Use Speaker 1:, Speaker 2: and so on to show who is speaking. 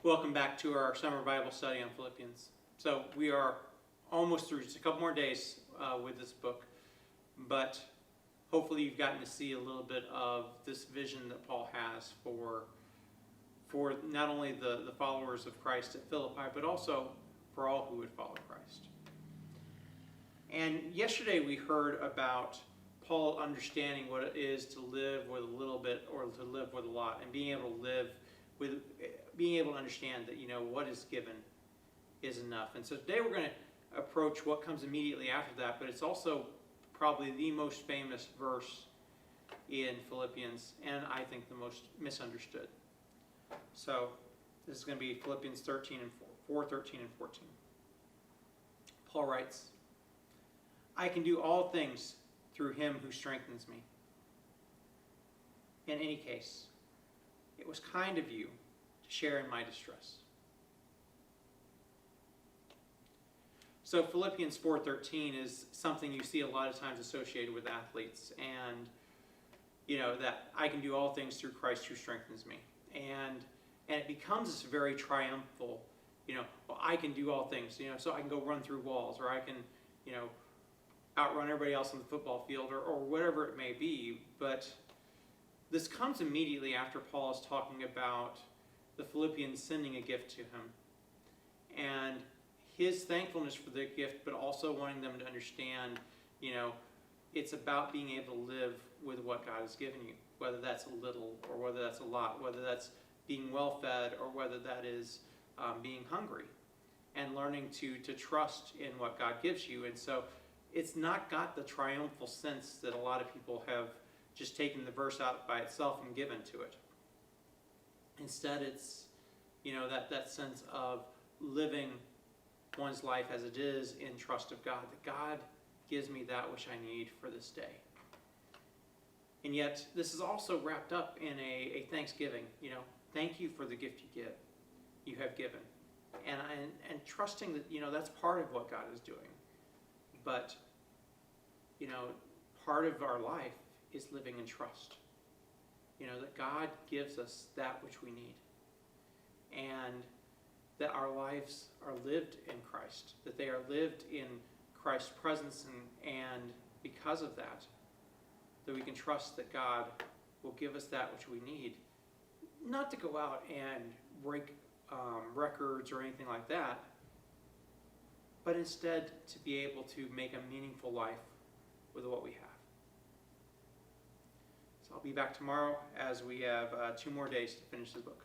Speaker 1: Welcome back to our summer Bible study on Philippians. So we are almost through, just a couple more days with this book, but hopefully you've gotten to see a little bit of this vision that Paul has for not only the followers of Christ at Philippi, but also for all who would follow Christ. And yesterday we heard about Paul understanding what it is to live with a little bit or to live with a lot, and being able to live with, being able to understand that, what is given is enough. And so today we're going to approach what comes immediately after that, but it's also probably the most famous verse in Philippians, and I think the most misunderstood. So this is going to be Philippians 13 and 13 and 14. Paul writes, "I can do all things through him who strengthens me." In any case, it was kind of you to share in my distress. So Philippians 4:13 is something you see a lot of times associated with athletes, and that I can do all things through Christ who strengthens me, and it becomes this very triumphal, well, I can do all things, so I can go run through walls, or I can, outrun everybody else on the football field, or whatever it may be. But this comes immediately after Paul is talking about the Philippians sending a gift to him, and his thankfulness for the gift, but also wanting them to understand, it's about being able to live with what God has given you, whether that's a little or whether that's a lot, whether that's being well-fed or whether that is being hungry, and learning to trust in what God gives you. And so it's not got the triumphal sense that a lot of people have just taken the verse out by itself and given to it. Instead, it's, that sense of living one's life as it is in trust of God, that God gives me that which I need for this day. And yet, this is also wrapped up in a thanksgiving. Thank you for the gift you have given. And trusting that, that's part of what God is doing. But, part of our life is living in trust. That God gives us that which we need. And that our lives are lived in Christ. That they are lived in Christ's presence, and because of that we can trust that God will give us that which we need. Not to go out and break records or anything like that, but instead to be able to make a meaningful life with what we have. So I'll be back tomorrow as we have 2 more days to finish this book.